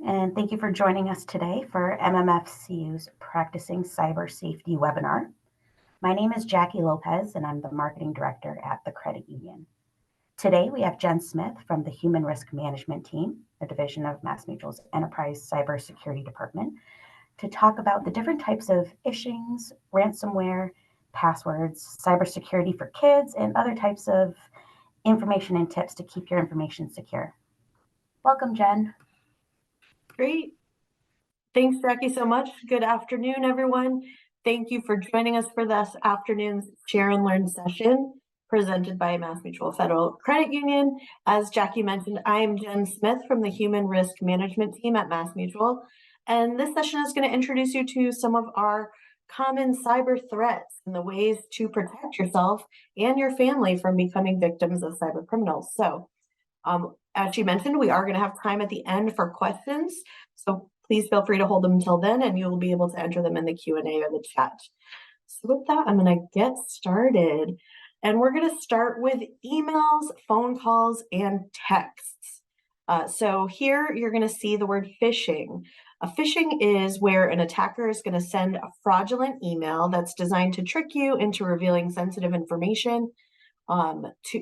and thank you for joining us today for MMFCU's Practicing Cyber Safety webinar. My name is Jackie Lopez, and I'm the Marketing Director at the Credit Union. Today, we have Jen Smith from the Human Risk Management Team, a division of MassMutual's Enterprise Cybersecurity Department, to talk about the different types of phishings, ransomware, passwords, cybersecurity for kids, and other types of information and tips to keep your information secure. Welcome, Jen. Great. Thanks, Jackie, so much. Good afternoon, everyone. Thank you for joining us for this afternoon's Share and Learn session presented by MassMutual Federal Credit Union. As Jackie mentioned, I am Jen Smith from the Human Risk Management Team at MassMutual, and this session is going to introduce you to some of our common cyber threats and the ways to protect yourself and your family from becoming victims of cyber criminals. So, as she mentioned, we are going to have time at the end for questions, so please feel free to hold them until then, and you will be able to enter them in the Q&A or the chat. So with that, I'm going to get started, and we're going to start with emails, phone calls, and texts. So here you're going to see the word phishing. Phishing is where an attacker is going to send a fraudulent email that's designed to trick you into revealing sensitive information,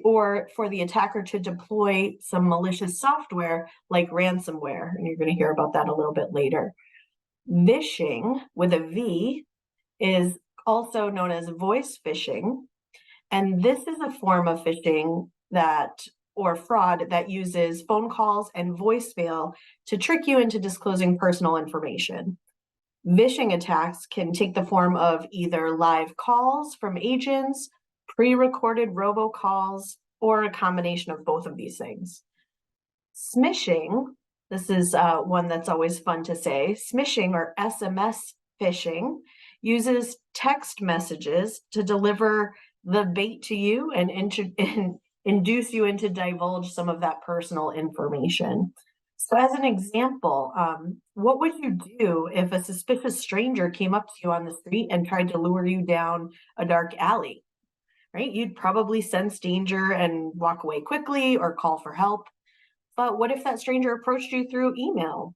or for the attacker to deploy some malicious software like ransomware, and you're going to hear about that a little bit later. Vishing, with a V, is also known as voice phishing, and this is a form of phishing or fraud that uses phone calls and voicemail to trick you into disclosing personal information. Vishing attacks can take the form of either live calls from agents, pre-recorded robocalls, or a combination of both of these things. Smishing, this is one that's always fun to say. Smishing, or SMS phishing, uses text messages to deliver the bait to you and induce you into divulge some of that personal information. So as an example, what would you do if a suspicious stranger came up to you on the street and tried to lure you down a dark alley? Right? You'd probably sense danger and walk away quickly or call for help. But what if that stranger approached you through email?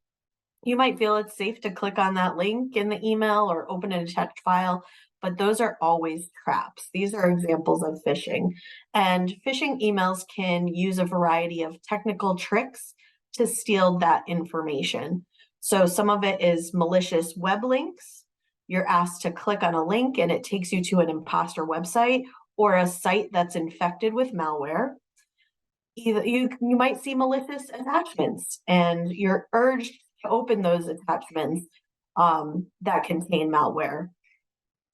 You might feel it's safe to click on that link in the email or open an attached file, but those are always traps. These are examples of phishing. And phishing emails can use a variety of technical tricks to steal that information. So some of it is malicious web links. You're asked to click on a link and it takes you to an imposter website or a site that's infected with malware. Either you might see malicious attachments and you're urged to open those attachments that contain malware.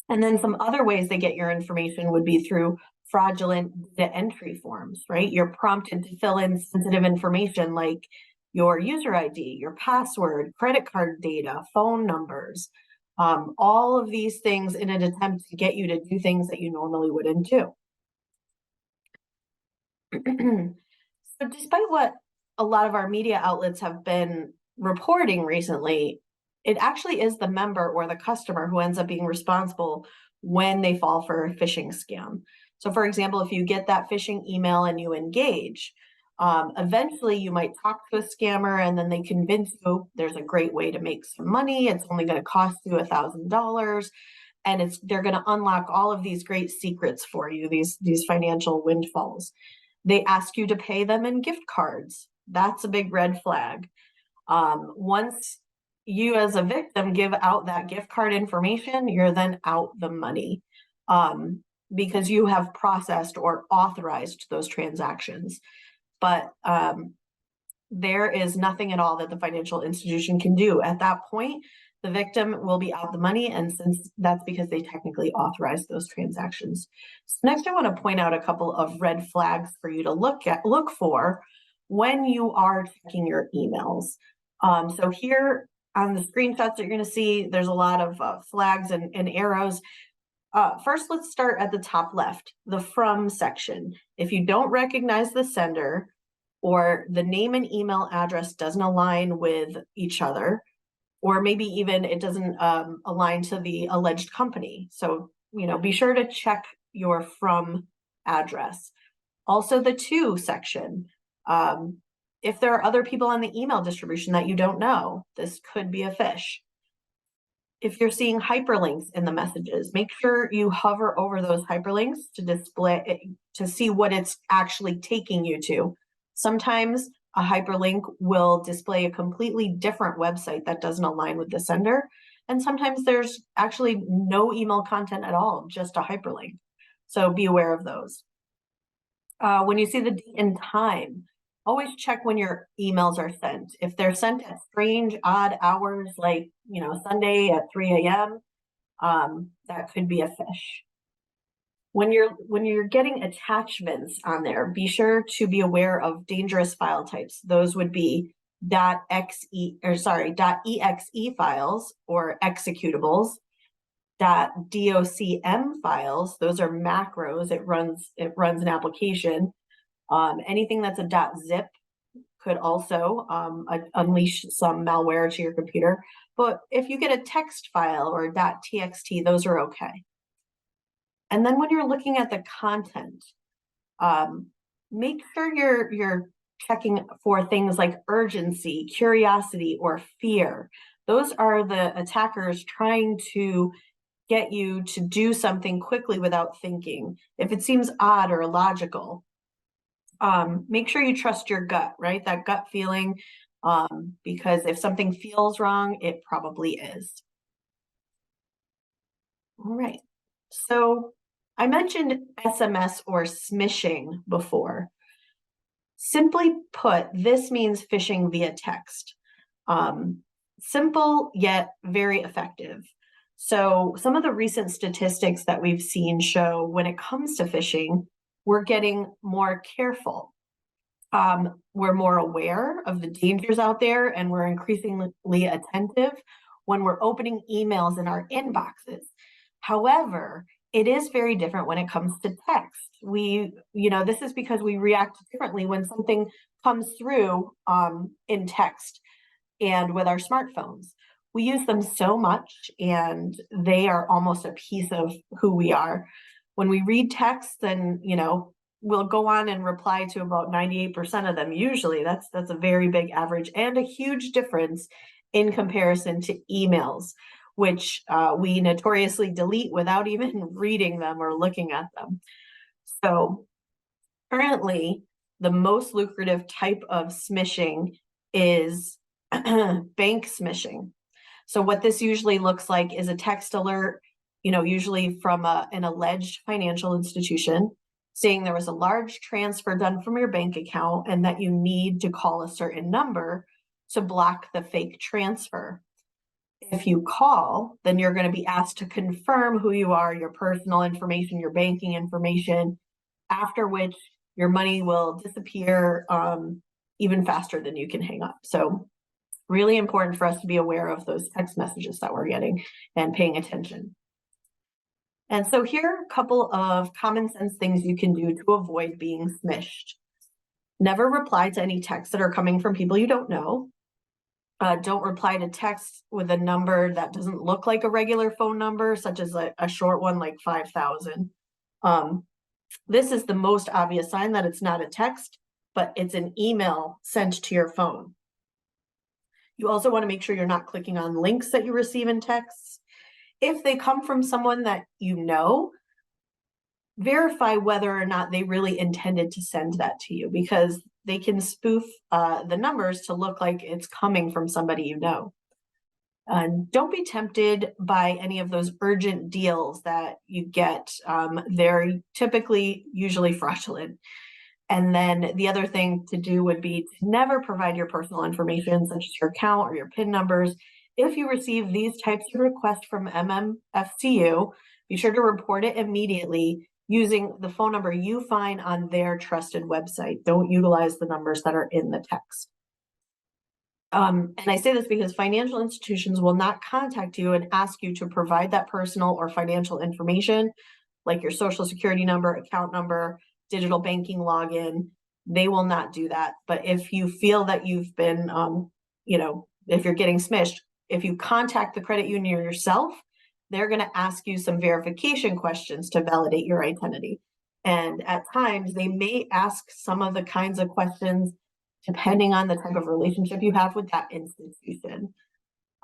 And then some other ways they get your information would be through fraudulent data entry forms, right? You're prompted to fill in sensitive information like your user ID, your password, credit card data, phone numbers, all of these things in an attempt to get you to do things that you normally wouldn't do. So despite what a lot of our media outlets have been reporting recently, it actually is the member or the customer who ends up being responsible when they fall for a phishing scam. So for example, if you get that phishing email and you engage, eventually you might talk to a scammer and then they convince you there's a great way to make some money. It's only going to cost you $1,000. And they're going to unlock all of these great secrets for you, these financial windfalls. They ask you to pay them in gift cards. That's a big red flag. Once you as a victim give out that gift card information, you're then out the money because you have processed or authorized those transactions. But there is nothing at all that the financial institution can do. At that point, the victim will be out the money, and since that's because they technically authorized those transactions. So next, I want to point out a couple of red flags for you to look for when you are checking your emails. So here on the screenshots that you're going to see, there's a lot of flags and arrows. First, let's start at the top left, the from section. If you don't recognize the sender or the name and email address doesn't align with each other, or maybe even it doesn't align to the alleged company. So, be sure to check your from address. Also the to section. If there are other people on the email distribution that you don't know, this could be a phish. If you're seeing hyperlinks in the messages, make sure you hover over those hyperlinks to see what it's actually taking you to. Sometimes a hyperlink will display a completely different website that doesn't align with the sender. And sometimes there's actually no email content at all, just a hyperlink. So be aware of those. When you see the date and time, always check when your emails are sent. If they're sent at strange, odd hours, like, Sunday at 3 a.m., that could be a phish. When you're getting attachments on there, be sure to be aware of dangerous file types. Those would be .exe files or executables. .docm files, those are macros. It runs an application. Anything that's a .zip could also unleash some malware to your computer. But if you get a text file or .txt, those are okay. And then when you're looking at the content, make sure you're checking for things like urgency, curiosity, or fear. Those are the attackers trying to get you to do something quickly without thinking. If it seems odd or illogical, make sure you trust your gut, right? That gut feeling, because if something feels wrong, it probably is. All right. So I mentioned SMS or smishing before. Simply put, this means phishing via text. Simple yet very effective. So some of the recent statistics that we've seen show when it comes to phishing, we're getting more careful. We're more aware of the dangers out there, and we're increasingly attentive when we're opening emails in our inboxes. However, it is very different when it comes to text. This is because we react differently when something comes through in text and with our smartphones. We use them so much, and they are almost a piece of who we are. When we read text, then, we'll go on and reply to about 98% of them. Usually that's a very big average and a huge difference in comparison to emails, which we notoriously delete without even reading them or looking at them. So currently, the most lucrative type of smishing is bank smishing. So what this usually looks like is a text alert, usually from an alleged financial institution, saying there was a large transfer done from your bank account and that you need to call a certain number to block the fake transfer. If you call, then you're going to be asked to confirm who you are, your personal information, your banking information, after which your money will disappear even faster than you can hang up. So really important for us to be aware of those text messages that we're getting and paying attention. And so here are a couple of common sense things you can do to avoid being smished. Never reply to any texts that are coming from people you don't know. Don't reply to texts with a number that doesn't look like a regular phone number, such as a short one like 5,000. This is the most obvious sign that it's not a text, but it's an email sent to your phone. You also want to make sure you're not clicking on links that you receive in texts. If they come from someone that you know, verify whether or not they really intended to send that to you, because they can spoof the numbers to look like it's coming from somebody you know. And don't be tempted by any of those urgent deals that you get. They're usually fraudulent. And then the other thing to do would be to never provide your personal information, such as your account or your PIN numbers. If you receive these types of requests from MMFCU, be sure to report it immediately using the phone number you find on their trusted website. Don't utilize the numbers that are in the text. And I say this because financial institutions will not contact you and ask you to provide that personal or financial information, like your social security number, account number, digital banking login. They will not do that. But if you feel that you've been, if you're getting smished, if you contact the credit union yourself, they're going to ask you some verification questions to validate your identity. And at times, they may ask some of the kinds of questions depending on the type of relationship you have with that institution.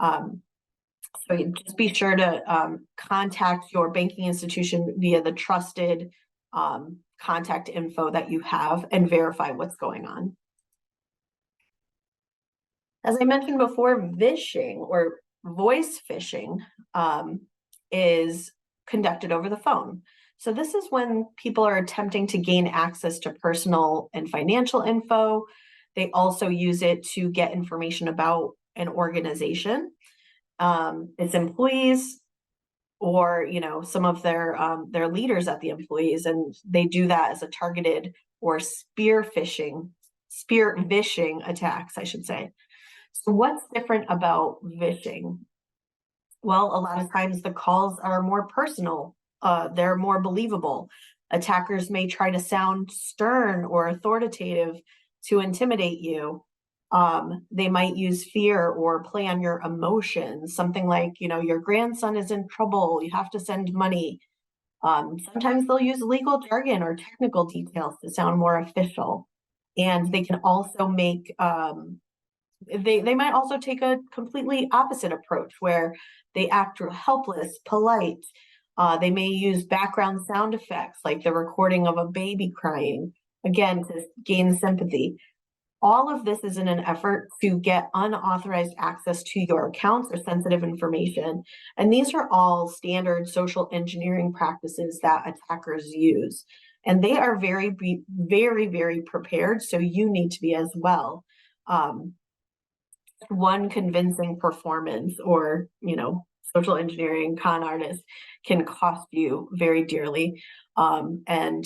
So you just be sure to contact your banking institution via the trusted contact info that you have and verify what's going on. As I mentioned before, vishing or voice phishing is conducted over the phone. So this is when people are attempting to gain access to personal and financial info. They also use it to get information about an organization, its employees, or some of their leaders at the employees, and they do that as a targeted or spear vishing attacks, I should say. So what's different about vishing? Well, a lot of times the calls are more personal. They're more believable. Attackers may try to sound stern or authoritative to intimidate you. They might use fear or play on your emotions, something like, your grandson is in trouble, you have to send money. Sometimes they'll use legal jargon or technical details to sound more official. And they can also make, they might also take a completely opposite approach where they act helpless, polite. They may use background sound effects like the recording of a baby crying, again, to gain sympathy. All of this is in an effort to get unauthorized access to your accounts or sensitive information. And these are all standard social engineering practices that attackers use. And they are very, very prepared. So you need to be as well. One convincing performance or, social engineering con artist can cost you very dearly. And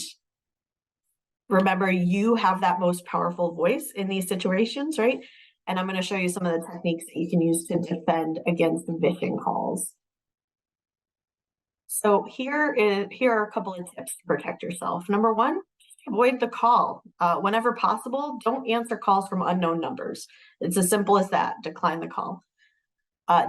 remember, you have that most powerful voice in these situations, right? And I'm going to show you some of the techniques that you can use to defend against vishing calls. So here are a couple of tips to protect yourself. Number one, avoid the call. Whenever possible, don't answer calls from unknown numbers. It's as simple as that. Decline the call.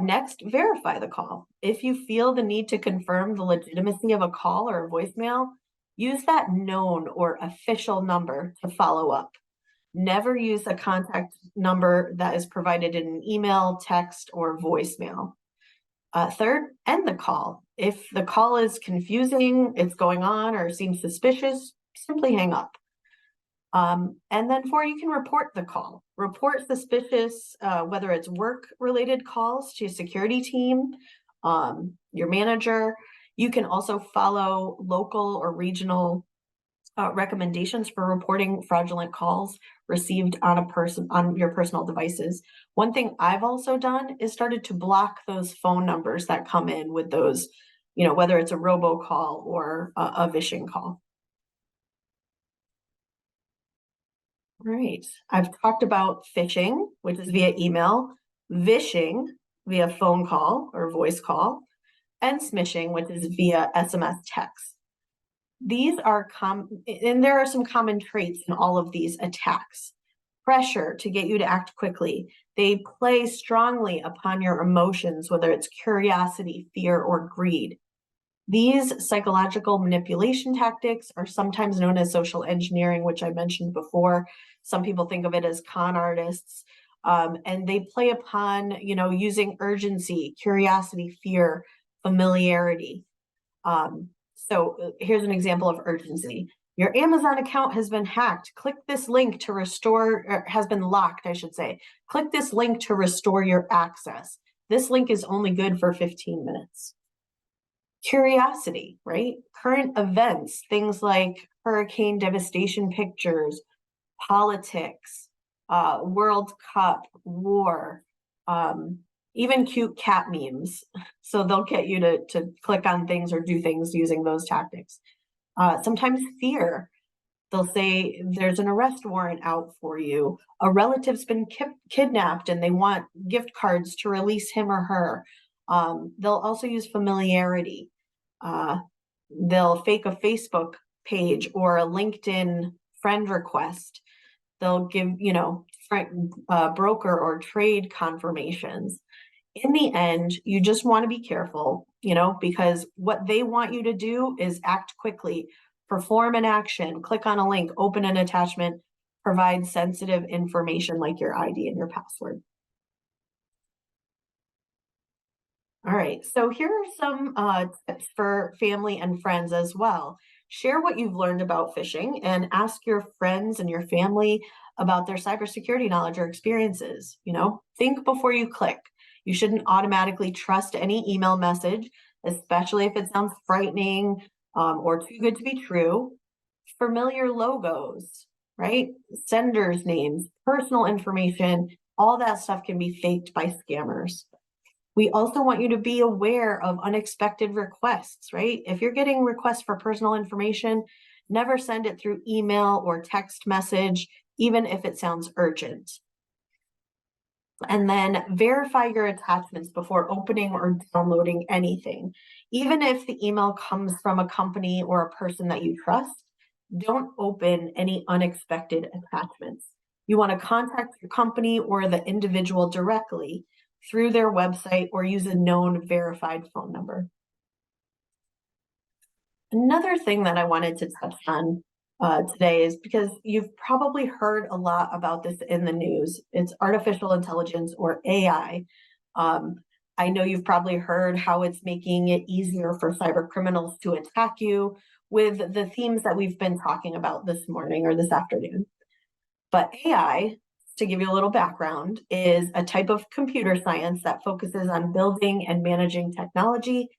Next, verify the call. If you feel the need to confirm the legitimacy of a call or a voicemail, use that known or official number to follow up. Never use a contact number that is provided in an email, text, or voicemail. Third, end the call. If the call is confusing, it's going on, or seems suspicious, simply hang up. And then four, you can report the call. Report suspicious, whether it's work-related calls to a security team, your manager. You can also follow local or regional recommendations for reporting fraudulent calls received on your personal devices. One thing I've also done is started to block those phone numbers that come in with those, whether it's a robocall or a vishing call. All right, I've talked about phishing, which is via email, vishing via phone call or voice call, and smishing, which is via SMS text. These are and there are some common traits in all of these attacks. Pressure to get you to act quickly. They play strongly upon your emotions, whether it's curiosity, fear, or greed. These psychological manipulation tactics are sometimes known as social engineering, which I mentioned before. Some people think of it as con artists, and they play upon, using urgency, curiosity, fear, familiarity. So here's an example of urgency. Your Amazon account has been hacked. Click this link to restore, or has been locked, I should say. Click this link to restore your access. This link is only good for 15 minutes. Curiosity, right? Current events, things like hurricane devastation pictures, politics, World Cup, war, even cute cat memes. So they'll get you to click on things or do things using those tactics. Sometimes fear. They'll say there's an arrest warrant out for you. A relative's been kidnapped and they want gift cards to release him or her. They'll also use familiarity. They'll fake a Facebook page or a LinkedIn friend request. They'll give, broker or trade confirmations. In the end, you just want to be careful, because what they want you to do is act quickly, perform an action, click on a link, open an attachment, provide sensitive information like your ID and your password. All right, so here are some tips for family and friends as well. Share what you've learned about phishing and ask your friends and your family about their cybersecurity knowledge or experiences. Think before you click. You shouldn't automatically trust any email message, especially if it sounds frightening or too good to be true. Familiar logos, right? Senders' names, personal information, all that stuff can be faked by scammers. We also want you to be aware of unexpected requests, right? If you're getting requests for personal information, never send it through email or text message, even if it sounds urgent. And then verify your attachments before opening or downloading anything. Even if the email comes from a company or a person that you trust, don't open any unexpected attachments. You want to contact your company or the individual directly through their website or use a known verified phone number. Another thing that I wanted to touch on today is because you've probably heard a lot about this in the news. It's artificial intelligence, or AI. I know you've probably heard how it's making it easier for cyber criminals to attack you with the themes that we've been talking about this morning or this afternoon. But AI, to give you a little background, is a type of computer science that focuses on building and managing technology.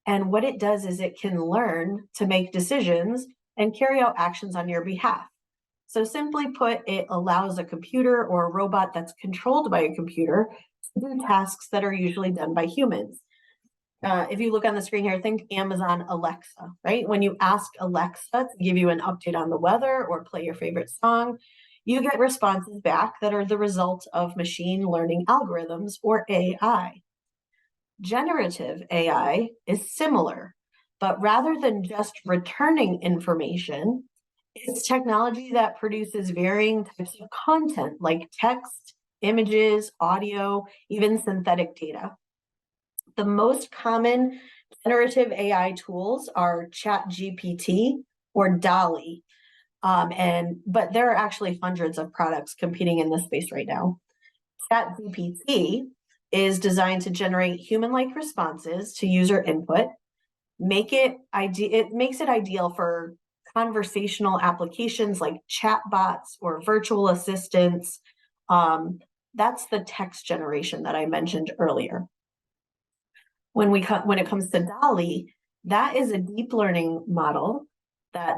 And what it does is it can learn to make decisions and carry out actions on your behalf. So simply put, it allows a computer or a robot that's controlled by a computer to do tasks that are usually done by humans. If you look on the screen here, think Amazon Alexa, right? When you ask Alexa to give you an update on the weather or play your favorite song, you get responses back that are the result of machine learning algorithms, or AI. Generative AI is similar, but rather than just returning information, it's technology that produces varying types of content like text, images, audio, even synthetic data. The most common generative AI tools are ChatGPT or DALL-E. But there are actually hundreds of products competing in this space right now. ChatGPT is designed to generate human-like responses to user input. It makes it ideal for conversational applications like chatbots or virtual assistants. That's the text generation that I mentioned earlier. When it comes to DALL-E, that is a deep learning model that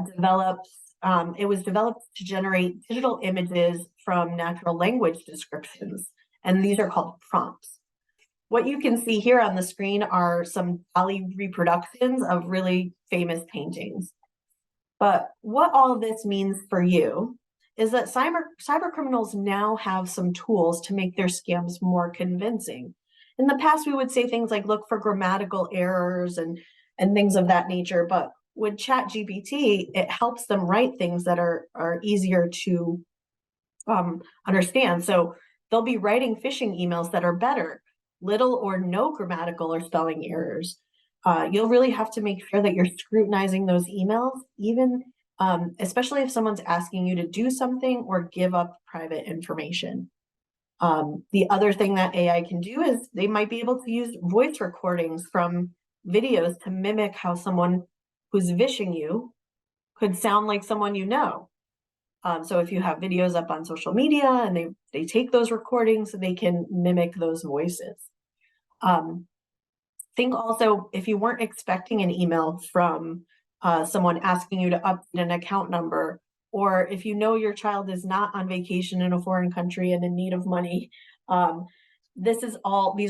it was developed to generate digital images from natural language descriptions, and these are called prompts. What you can see here on the screen are some DALL-E reproductions of really famous paintings. But what all this means for you is that cyber criminals now have some tools to make their scams more convincing. In the past, we would say things like look for grammatical errors and things of that nature, but with ChatGPT, it helps them write things that are easier to understand. So they'll be writing phishing emails that are better, little or no grammatical or spelling errors. You'll really have to make sure that you're scrutinizing those emails, even especially if someone's asking you to do something or give up private information. The other thing that AI can do is they might be able to use voice recordings from videos to mimic how someone who's vishing you could sound like someone you know. So if you have videos up on social media and they take those recordings, they can mimic those voices. Think also, if you weren't expecting an email from someone asking you to update an account number, or if you know your child is not on vacation in a foreign country and in need of money, these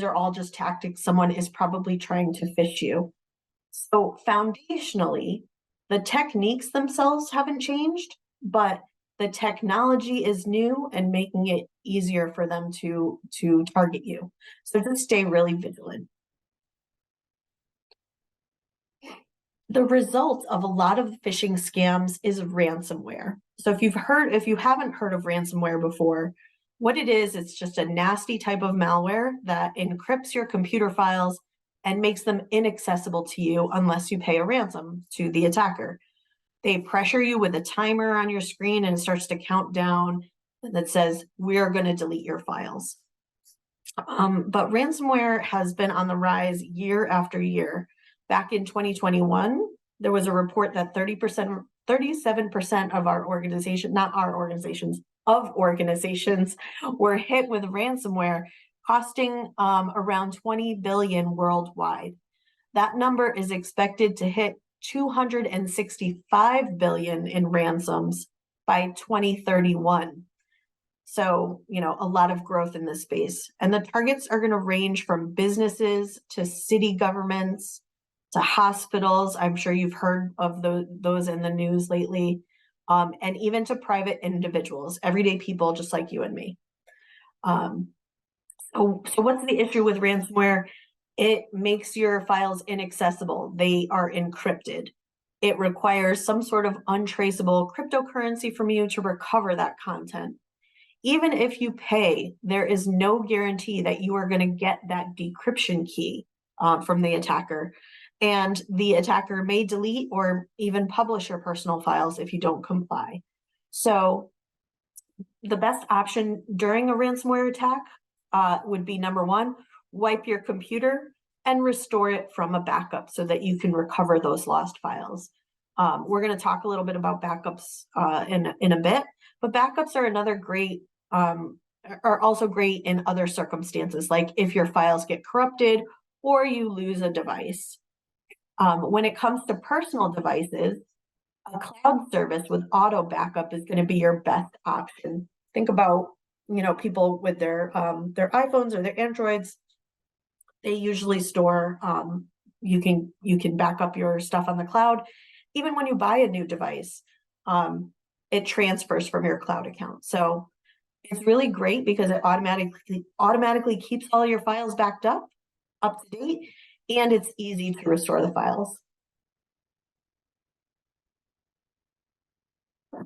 are all just tactics someone is probably trying to phish you. So foundationally, the techniques themselves haven't changed, but the technology is new and making it easier for them to target you. So just stay really vigilant. The result of a lot of phishing scams is ransomware. So if you haven't heard of ransomware before, what it is, it's just a nasty type of malware that encrypts your computer files and makes them inaccessible to you unless you pay a ransom to the attacker. They pressure you with a timer on your screen and it starts to count down that says, we're going to delete your files. But ransomware has been on the rise year after year. Back in 2021, there was a report that 37% of our organization, not our organizations, of organizations were hit with ransomware, costing around 20 billion worldwide. That number is expected to hit 265 billion in ransoms by 2031. So, a lot of growth in this space. And the targets are going to range from businesses to city governments to hospitals. I'm sure you've heard of those in the news lately, and even to private individuals, everyday people just like you and me. So what's the issue with ransomware? It makes your files inaccessible. They are encrypted. It requires some sort of untraceable cryptocurrency from you to recover that content. Even if you pay, there is no guarantee that you are going to get that decryption key from the attacker. And the attacker may delete or even publish your personal files if you don't comply. So the best option during a ransomware attack would be, number one, wipe your computer and restore it from a backup so that you can recover those lost files. We're going to talk a little bit about backups in a bit, but backups are another great, are also great in other circumstances, like if your files get corrupted or you lose a device. When it comes to personal devices, a cloud service with auto backup is going to be your best option. Think about, people with their iPhones or their Androids. They usually store, you can back up your stuff on the cloud. Even when you buy a new device, it transfers from your cloud account. So it's really great because it automatically keeps all your files backed up to date, and it's easy to restore the files.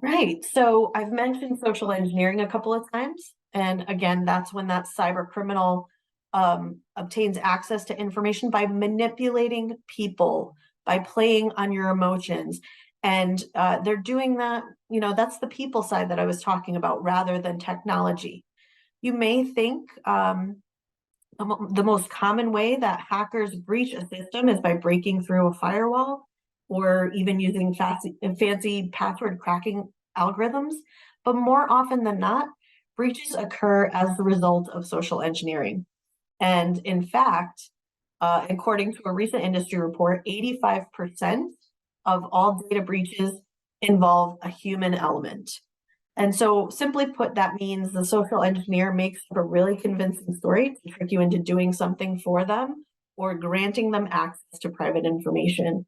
Right. So I've mentioned social engineering a couple of times. And again, that's when that cyber criminal obtains access to information by manipulating people, by playing on your emotions. And they're doing that, that's the people side that I was talking about rather than technology. You may think the most common way that hackers breach a system is by breaking through a firewall or even using fancy password cracking algorithms. But more often than not, breaches occur as the result of social engineering. And in fact, according to a recent industry report, 85% of all data breaches involve a human element. And so simply put, that means the social engineer makes up a really convincing story to trick you into doing something for them or granting them access to private information.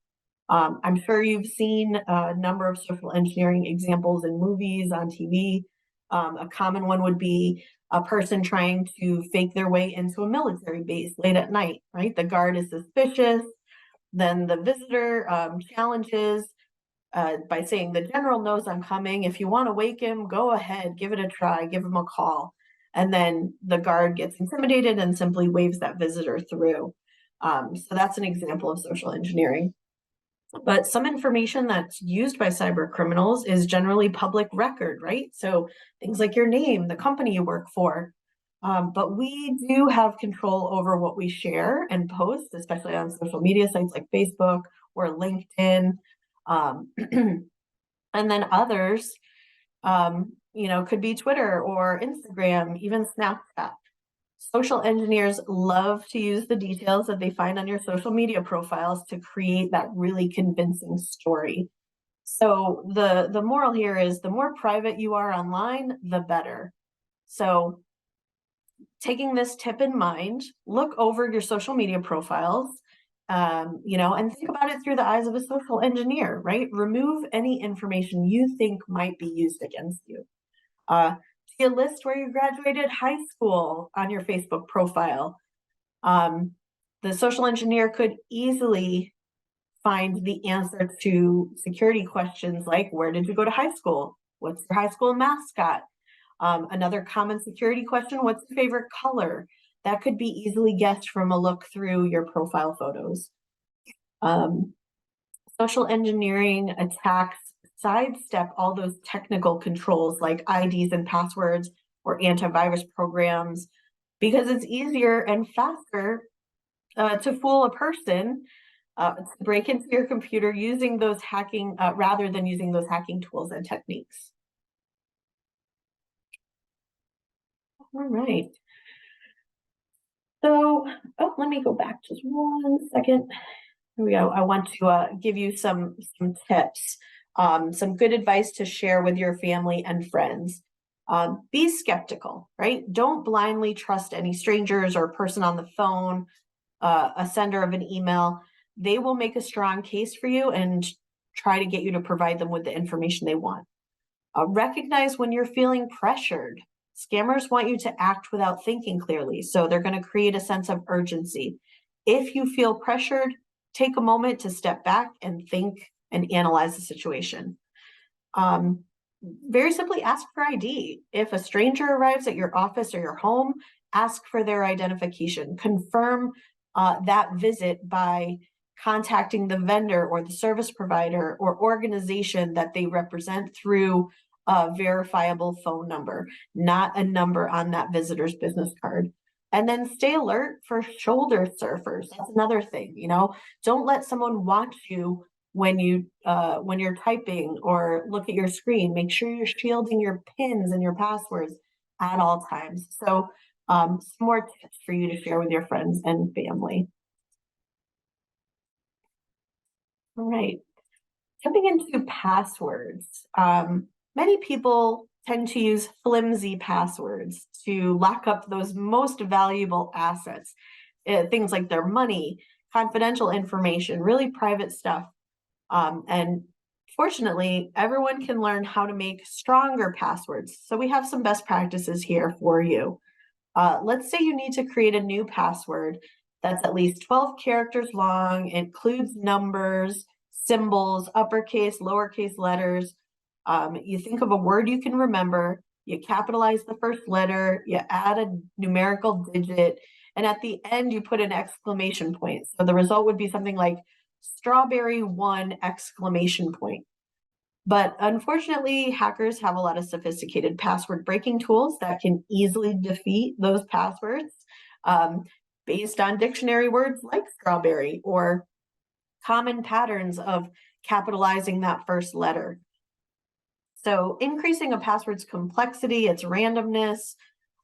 I'm sure you've seen a number of social engineering examples in movies, on TV. A common one would be a person trying to fake their way into a military base late at night, right? The guard is suspicious. Then the visitor challenges by saying, the general knows I'm coming. If you want to wake him, go ahead, give it a try, give him a call. And then the guard gets intimidated and simply waves that visitor through. So that's an example of social engineering. But some information that's used by cyber criminals is generally public record, right? So things like your name, the company you work for. But we do have control over what we share and post, especially on social media sites like Facebook or LinkedIn. And then others, could be Twitter or Instagram, even Snapchat. Social engineers love to use the details that they find on your social media profiles to create that really convincing story. So the moral here is the more private you are online, the better. So taking this tip in mind, look over your social media profiles, and think about it through the eyes of a social engineer, right? Remove any information you think might be used against you. See a list where you graduated high school on your Facebook profile. The social engineer could easily find the answer to security questions like, where did you go to high school? What's your high school mascot? Another common security question, what's your favorite color? That could be easily guessed from a look through your profile photos. Social engineering attacks sidestep all those technical controls like IDs and passwords or antivirus programs, because it's easier and faster to fool a person, to break into your computer using those hacking, rather than using those hacking tools and techniques. All right. So, let me go back just 1 second. Here we go. I want to give you some tips, some good advice to share with your family and friends. Be skeptical, right? Don't blindly trust any strangers or person on the phone, a sender of an email. They will make a strong case for you and try to get you to provide them with the information they want. Recognize when you're feeling pressured. Scammers want you to act without thinking clearly, so they're going to create a sense of urgency. If you feel pressured, take a moment to step back and think and analyze the situation. Very simply ask for ID. If a stranger arrives at your office or your home, ask for their identification. Confirm that visit by contacting the vendor or the service provider or organization that they represent through a verifiable phone number, not a number on that visitor's business card. And then stay alert for shoulder surfers. That's another thing, don't let someone watch you when you're typing or look at your screen. Make sure you're shielding your pins and your passwords at all times. So some more tips for you to share with your friends and family. All right, jumping into passwords. Many people tend to use flimsy passwords to lock up those most valuable assets, things like their money, confidential information, really private stuff. And fortunately, everyone can learn how to make stronger passwords. So we have some best practices here for you. Let's say you need to create a new password that's at least 12 characters long, includes numbers, symbols, uppercase, lowercase letters. You think of a word you can remember, you capitalize the first letter, you add a numerical digit, and at the end you put an exclamation point. So the result would be something like strawberry 1 exclamation point. But unfortunately, hackers have a lot of sophisticated password breaking tools that can easily defeat those passwords, based on dictionary words like strawberry or common patterns of capitalizing that first letter. So increasing a password's complexity, its randomness,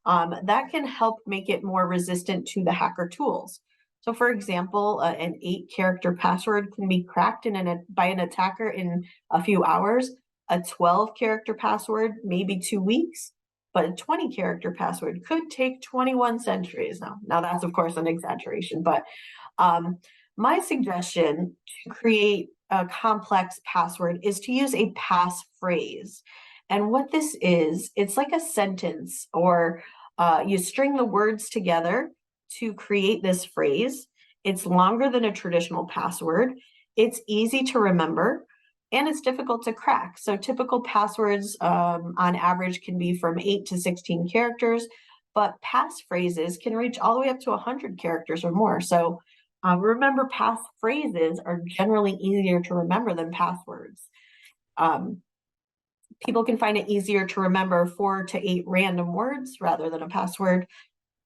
that can help make it more resistant to the hacker tools. So for example, an 8-character password can be cracked by an attacker in a few hours. A 12-character password, maybe 2 weeks, but a 20-character password could take 21 centuries. Now that's of course an exaggeration, but my suggestion to create a complex password is to use a passphrase. And what this is, it's like a sentence, or you string the words together to create this phrase. It's longer than a traditional password. It's easy to remember, and it's difficult to crack. So typical passwords on average can be from 8 to 16 characters, but passphrases can reach all the way up to 100 characters or more. So remember, passphrases are generally easier to remember than passwords. People can find it easier to remember 4 to 8 random words rather than a password.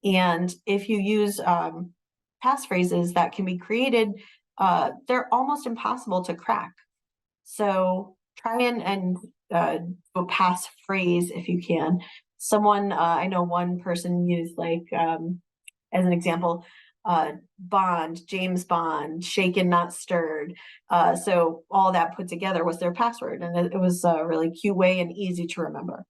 And if you use passphrases that can be created, they're almost impossible to crack. So try and do a passphrase if you can. Someone, I know one person used, like, as an example, Bond, James Bond, shaken not stirred. So all that put together was their password, and it was a really cute way and easy to remember.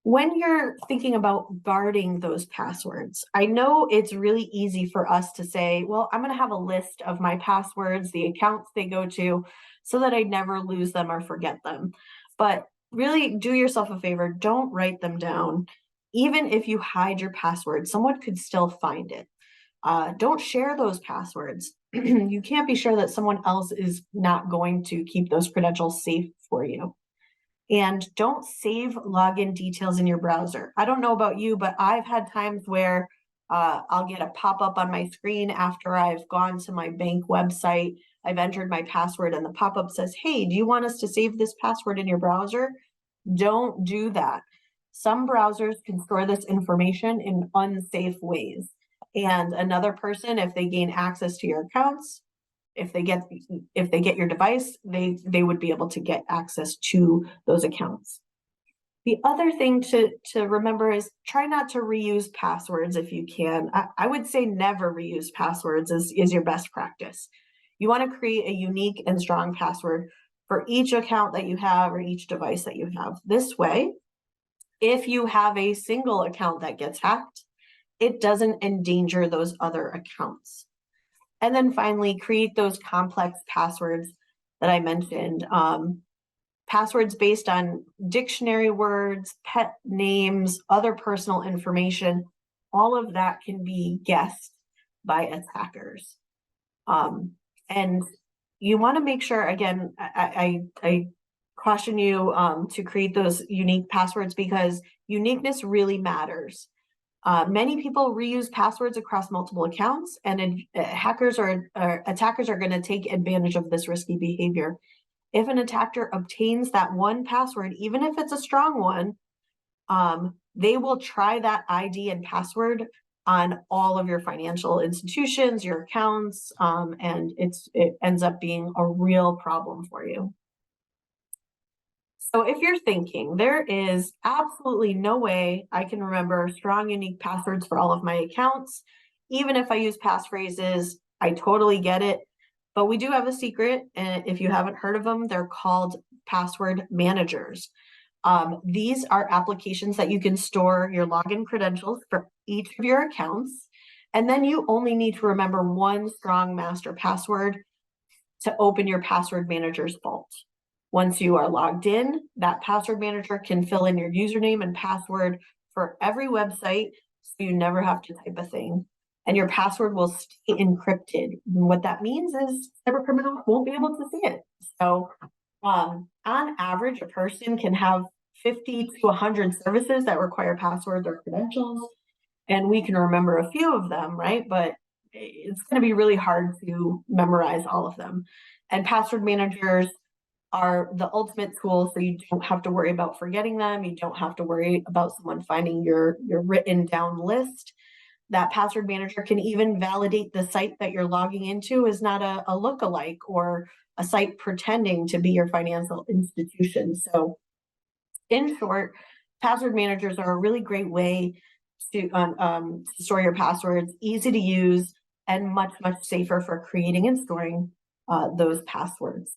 When you're thinking about guarding those passwords, I know it's really easy for us to say, well, I'm going to have a list of my passwords, the accounts they go to, so that I never lose them or forget them. But really do yourself a favor, don't write them down. Even if you hide your password, someone could still find it. Don't share those passwords. You can't be sure that someone else is not going to keep those credentials safe for you. And don't save login details in your browser. I don't know about you, but I've had times where I'll get a pop-up on my screen after I've gone to my bank website. I've entered my password and the pop-up says, hey, do you want us to save this password in your browser? Don't do that. Some browsers can store this information in unsafe ways. And another person, if they gain access to your accounts, if they get your device, they would be able to get access to those accounts. The other thing to remember is try not to reuse passwords if you can. I would say never reuse passwords is your best practice. You want to create a unique and strong password for each account that you have or each device that you have. This way, if you have a single account that gets hacked, it doesn't endanger those other accounts. And then finally, create those complex passwords that I mentioned. Passwords based on dictionary words, pet names, other personal information, all of that can be guessed by attackers. And you want to make sure, again, I caution you to create those unique passwords because uniqueness really matters. Many people reuse passwords across multiple accounts, and hackers or attackers are going to take advantage of this risky behavior. If an attacker obtains that one password, even if it's a strong one, they will try that ID and password on all of your financial institutions, your accounts, and it ends up being a real problem for you. So if you're thinking, there is absolutely no way I can remember strong, unique passwords for all of my accounts, even if I use passphrases, I totally get it. But we do have a secret, and if you haven't heard of them, they're called password managers. These are applications that you can store your login credentials for each of your accounts, and then you only need to remember one strong master password to open your password manager's vault. Once you are logged in, that password manager can fill in your username and password for every website, so you never have to type a thing. And your password will stay encrypted. And what that means is cybercriminals won't be able to see it. So on average, a person can have 50 to 100 services that require passwords or credentials. And we can remember a few of them, right? But it's going to be really hard to memorize all of them. And password managers are the ultimate tool, so you don't have to worry about forgetting them. You don't have to worry about someone finding your written down list. That password manager can even validate the site that you're logging into is not a lookalike or a site pretending to be your financial institution. So in short, password managers are a really great way to store your passwords, easy to use, and much, much safer for creating and storing those passwords.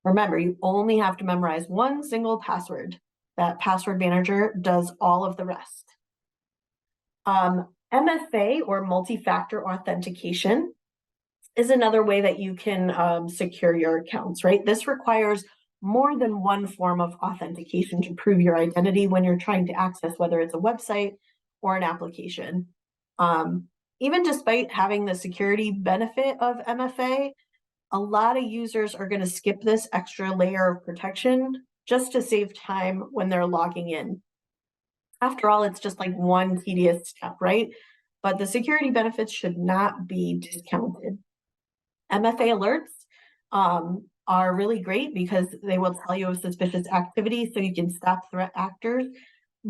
Remember, you only have to memorize one single password. That password manager does all of the rest. MFA, or multi-factor authentication, is another way that you can secure your accounts, right? This requires more than one form of authentication to prove your identity when you're trying to access, whether it's a website or an application. Even despite having the security benefit of MFA, a lot of users are going to skip this extra layer of protection just to save time when they're logging in. After all, it's just like one tedious step, right? But the security benefits should not be discounted. MFA alerts are really great because they will tell you of suspicious activity so you can stop threat actors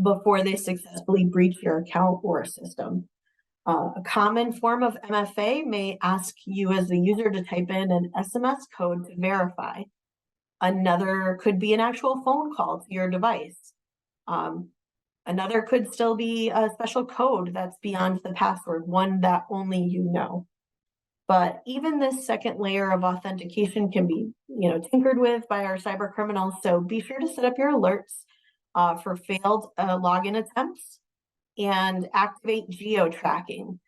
before they successfully breach your account or system. A common form of MFA may ask you as the user to type in an SMS code to verify. Another could be an actual phone call to your device. Another could still be a special code that's beyond the password, one that only you know. But even this second layer of authentication can be, tinkered with by our cyber criminals. So be sure to set up your alerts for failed login attempts and activate geo-tracking.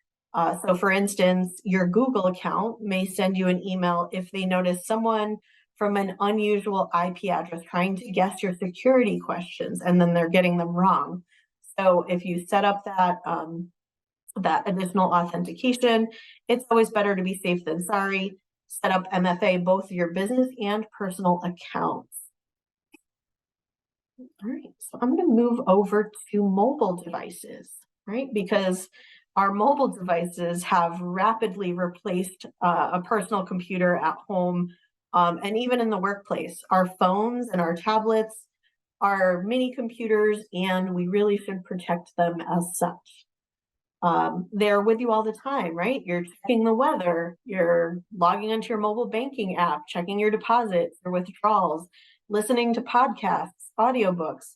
So for instance, your Google account may send you an email if they notice someone from an unusual IP address trying to guess your security questions, and then they're getting them wrong. So if you set up that additional authentication, it's always better to be safe than sorry. Set up MFA, both your business and personal accounts. All right, so I'm going to move over to mobile devices, right? Because our mobile devices have rapidly replaced a personal computer at home, and even in the workplace. Our phones and our tablets are mini computers, and we really should protect them as such. They're with you all the time, right? You're checking the weather, you're logging into your mobile banking app, checking your deposits or withdrawals, listening to podcasts, audiobooks,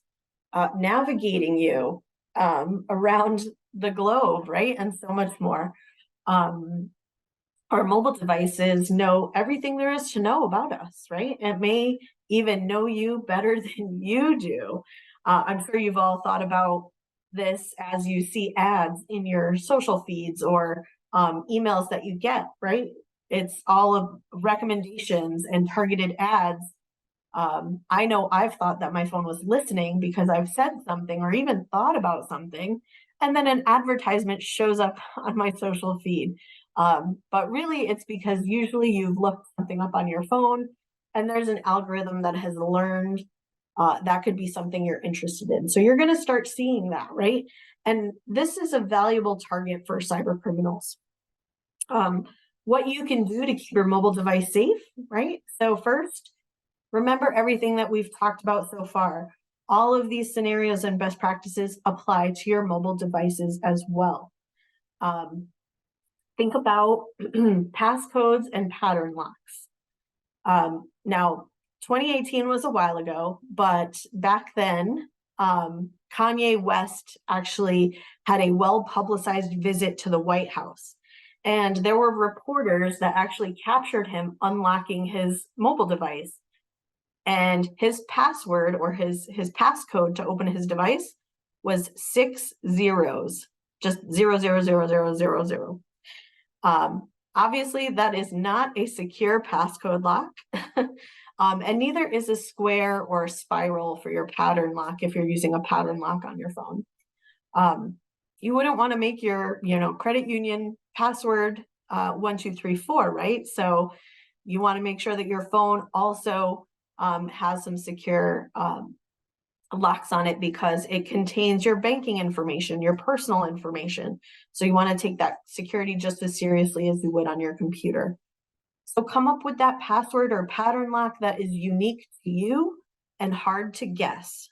navigating you around the globe, right? And so much more. Our mobile devices know everything there is to know about us, right? It may even know you better than you do. I'm sure you've all thought about this as you see ads in your social feeds or emails that you get, right? It's all of recommendations and targeted ads. I know I've thought that my phone was listening because I've said something or even thought about something, and then an advertisement shows up on my social feed. But really, it's because usually you've looked something up on your phone and there's an algorithm that has learned that could be something you're interested in. So you're going to start seeing that, right? And this is a valuable target for cyber criminals. What you can do to keep your mobile device safe, right? So first, remember everything that we've talked about so far. All of these scenarios and best practices apply to your mobile devices as well. Think about passcodes and pattern locks. Now, 2018 was a while ago, but back then, Kanye West actually had a well-publicized visit to the White House. And there were reporters that actually captured him unlocking his mobile device. And his password or his passcode to open his device was 6 zeros, just 0000000. Obviously, that is not a secure passcode lock, and neither is a square or a spiral for your pattern lock if you're using a pattern lock on your phone. You wouldn't want to make your, credit union password 1234, right? So you want to make sure that your phone also has some secure locks on it because it contains your banking information, your personal information. So you want to take that security just as seriously as you would on your computer. So come up with that password or pattern lock that is unique to you and hard to guess.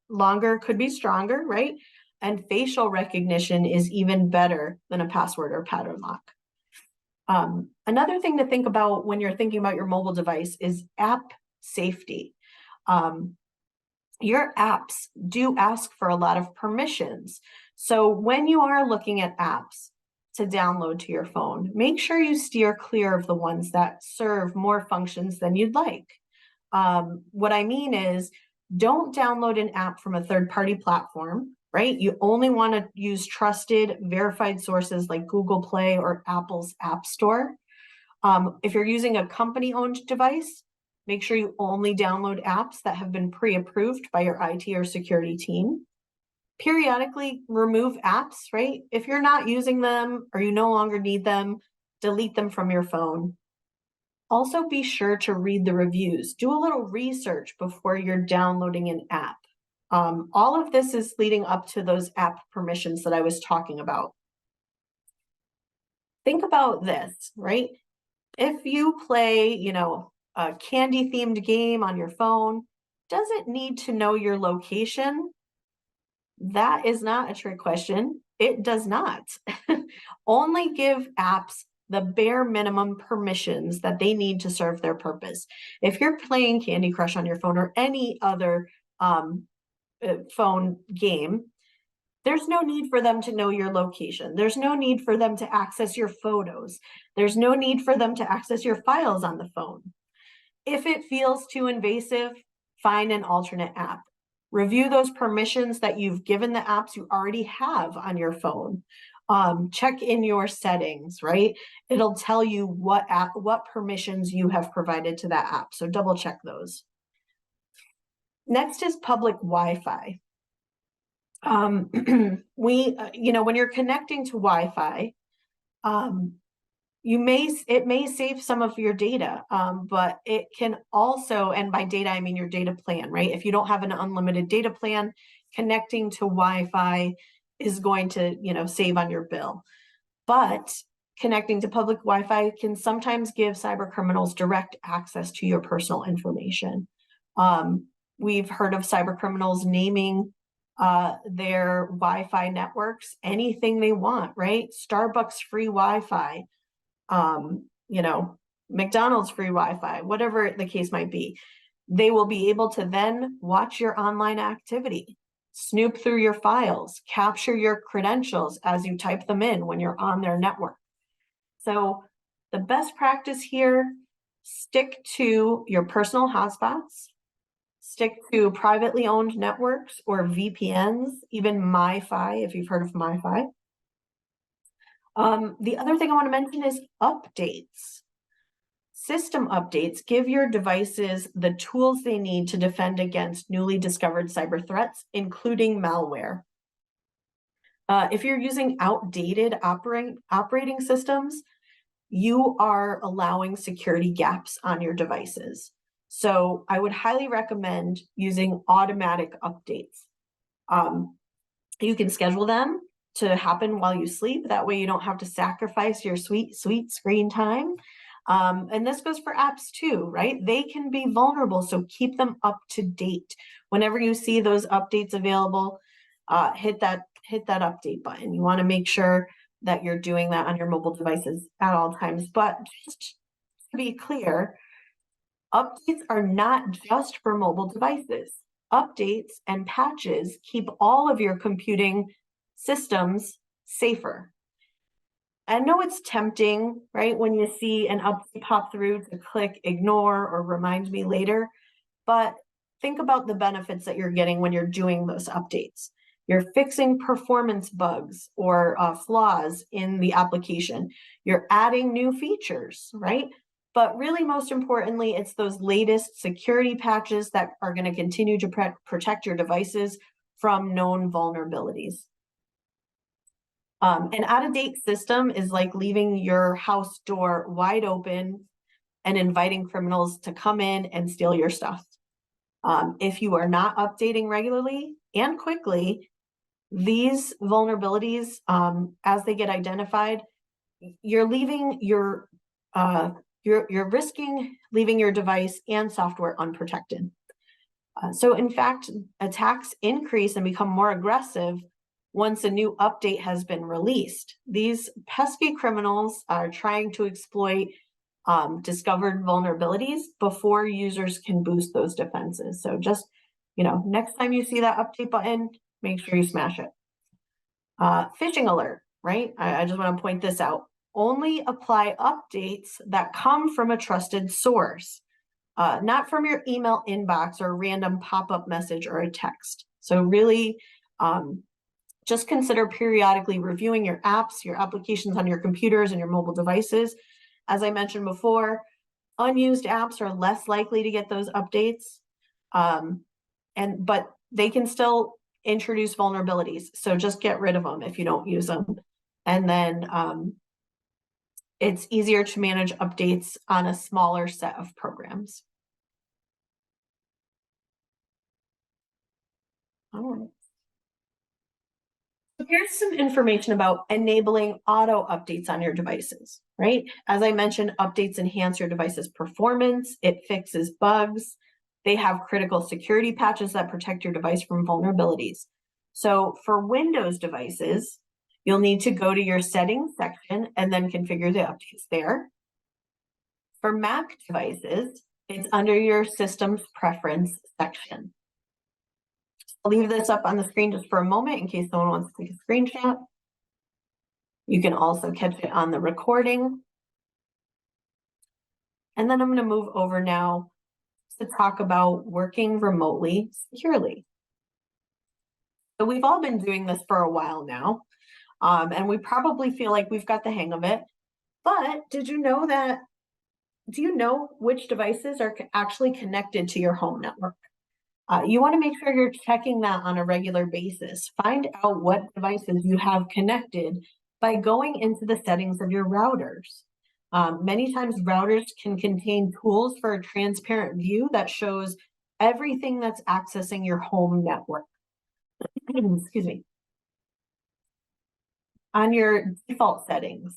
Longer could be stronger, right? And facial recognition is even better than a password or pattern lock. Another thing to think about when you're thinking about your mobile device is app safety. Your apps do ask for a lot of permissions. So when you are looking at apps to download to your phone, make sure you steer clear of the ones that serve more functions than you'd like. What I mean is, don't download an app from a third-party platform, right? You only want to use trusted, verified sources like Google Play or Apple's App Store. If you're using a company-owned device, make sure you only download apps that have been pre-approved by your IT or security team. Periodically remove apps, right? If you're not using them or you no longer need them, delete them from your phone. Also be sure to read the reviews. Do a little research before you're downloading an app. All of this is leading up to those app permissions that I was talking about. Think about this, right? If you play, a candy themed game on your phone, does it need to know your location? That is not a trick question. It does not. Only give apps the bare minimum permissions that they need to serve their purpose. If you're playing Candy Crush on your phone or any other phone game, there's no need for them to know your location. There's no need for them to access your photos. There's no need for them to access your files on the phone. If it feels too invasive, find an alternate app. Review those permissions that you've given the apps you already have on your phone. Check in your settings, right? It'll tell you what permissions you have provided to that app. So double check those. Next is public Wi-Fi. When you're connecting to Wi-Fi, it may save some of your data, but it can also, and by data, I mean your data plan, right? If you don't have an unlimited data plan, connecting to Wi-Fi is going to, save on your bill. But connecting to public Wi-Fi can sometimes give cyber criminals direct access to your personal information. We've heard of cyber criminals naming their Wi-Fi networks anything they want, right? Starbucks free Wi-Fi, McDonald's free Wi-Fi, whatever the case might be. They will be able to then watch your online activity, snoop through your files, capture your credentials as you type them in when you're on their network. So the best practice here, stick to your personal hotspots, stick to privately owned networks or VPNs, even MiFi, if you've heard of MiFi. The other thing I want to mention is updates. System updates give your devices the tools they need to defend against newly discovered cyber threats, including malware. If you're using outdated operating systems, you are allowing security gaps on your devices. So I would highly recommend using automatic updates. You can schedule them to happen while you sleep. That way you don't have to sacrifice your sweet screen time. And this goes for apps too, right? They can be vulnerable, so keep them up to date. Whenever you see those updates available, hit that update button. You want to make sure that you're doing that on your mobile devices at all times. But just to be clear, updates are not just for mobile devices. Updates and patches keep all of your computing systems safer. I know it's tempting, right, when you see an update pop through to click ignore or remind me later, but think about the benefits that you're getting when you're doing those updates. You're fixing performance bugs or flaws in the application. You're adding new features, right? But really, most importantly, it's those latest security patches that are going to continue to protect your devices from known vulnerabilities. An out-of-date system is like leaving your house door wide open and inviting criminals to come in and steal your stuff. If you are not updating regularly and quickly, these vulnerabilities, as they get identified, you're risking leaving your device and software unprotected. So in fact, attacks increase and become more aggressive once a new update has been released. These pesky criminals are trying to exploit discovered vulnerabilities before users can boost those defenses. So just, next time you see that update button, make sure you smash it. Phishing alert, right? I just want to point this out. Only apply updates that come from a trusted source, not from your email inbox or a random pop-up message or a text. So really, just consider periodically reviewing your apps, your applications on your computers and your mobile devices. As I mentioned before, unused apps are less likely to get those updates, but they can still introduce vulnerabilities. So just get rid of them if you don't use them. And then it's easier to manage updates on a smaller set of programs. All right. So here's some information about enabling auto updates on your devices, right? As I mentioned, updates enhance your device's performance. It fixes bugs. They have critical security patches that protect your device from vulnerabilities. So for Windows devices, you'll need to go to your settings section and then configure the updates there. For Mac devices, it's under your system's preference section. I'll leave this up on the screen just for a moment in case someone wants to take a screenshot. You can also catch it on the recording. And then I'm going to move over now to talk about working remotely securely. So we've all been doing this for a while now, and we probably feel like we've got the hang of it. But do you know which devices are actually connected to your home network? You want to make sure you're checking that on a regular basis. Find out what devices you have connected by going into the settings of your routers. Many times routers can contain tools for a transparent view that shows everything that's accessing your home network. Excuse me. on your default settings,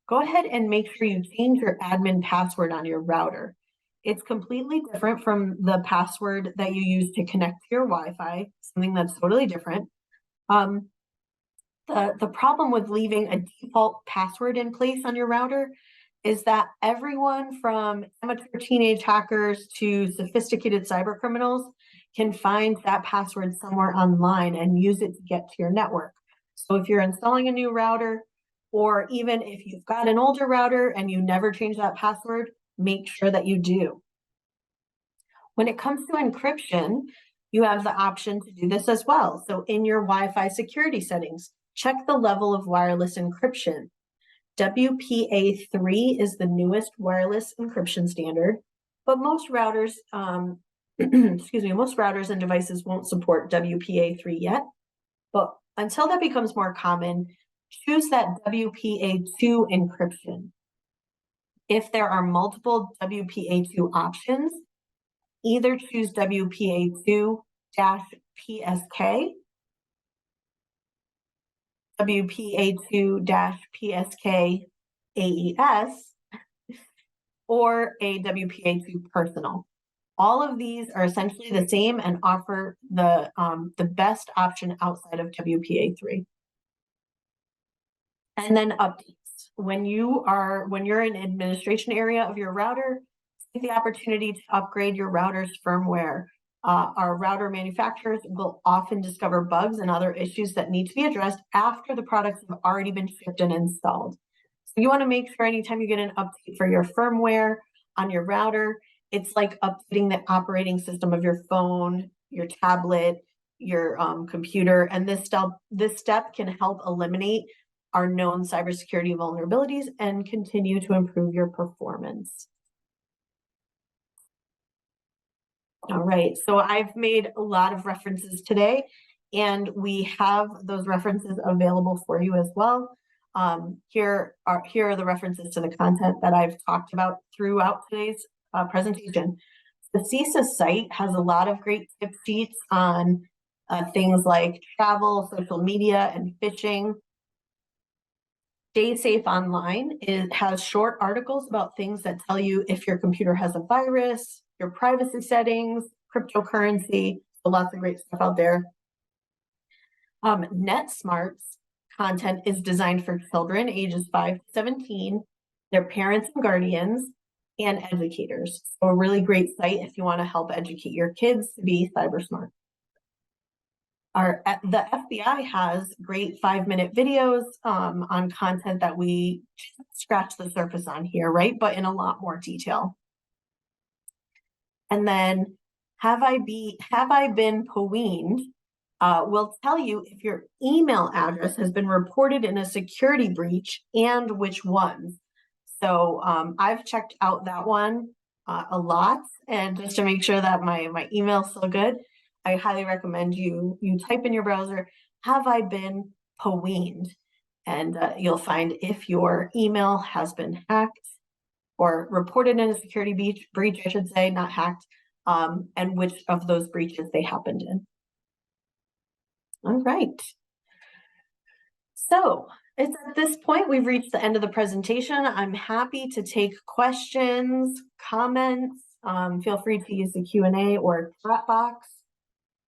go ahead and make sure you change your admin password on your router. It's completely different from the password that you use to connect to your Wi-Fi, something that's totally different. The problem with leaving a default password in place on your router is that everyone from amateur teenage hackers to sophisticated cyber criminals can find that password somewhere online and use it to get to your network. So if you're installing a new router, or even if you've got an older router and you never change that password, make sure that you do. When it comes to encryption, you have the option to do this as well. So in your Wi-Fi security settings, check the level of wireless encryption. WPA3 is the newest wireless encryption standard, but most routers, most routers and devices won't support WPA3 yet. But until that becomes more common, choose that WPA2 encryption. If there are multiple WPA2 options, either choose WPA2-PSK, WPA2-PSK AES, or a WPA2 personal. All of these are essentially the same and offer the best option outside of WPA3. And then updates. When you're in administration area of your router, take the opportunity to upgrade your router's firmware. Our router manufacturers will often discover bugs and other issues that need to be addressed after the products have already been shipped and installed. So you want to make sure anytime you get an update for your firmware on your router, it's like updating the operating system of your phone, your tablet, your computer, and this step can help eliminate our known cybersecurity vulnerabilities and continue to improve your performance. All right, so I've made a lot of references today, and we have those references available for you as well. Here are the references to the content that I've talked about throughout today's presentation. The CISA site has a lot of great tip sheets on things like travel, social media, and phishing. Stay Safe Online has short articles about things that tell you if your computer has a virus, your privacy settings, cryptocurrency, so lots of great stuff out there. NetSmart's content is designed for children ages 5 to 17, their parents and guardians, and educators. So a really great site if you want to help educate your kids to be cyber smart. The FBI has great 5-minute videos on content that we scratch the surface on here, right? But in a lot more detail. And then Have I Been Pwned will tell you if your email address has been reported in a security breach and which ones. So I've checked out that one a lot, and just to make sure that my email's still good, I highly recommend you type in your browser, "Have I been pwned?" And you'll find if your email has been hacked or reported in a security breach, I should say, not hacked, and which of those breaches they happened in. All right. So it's at this point we've reached the end of the presentation. I'm happy to take questions, comments. Feel free to use the Q&A or chat box.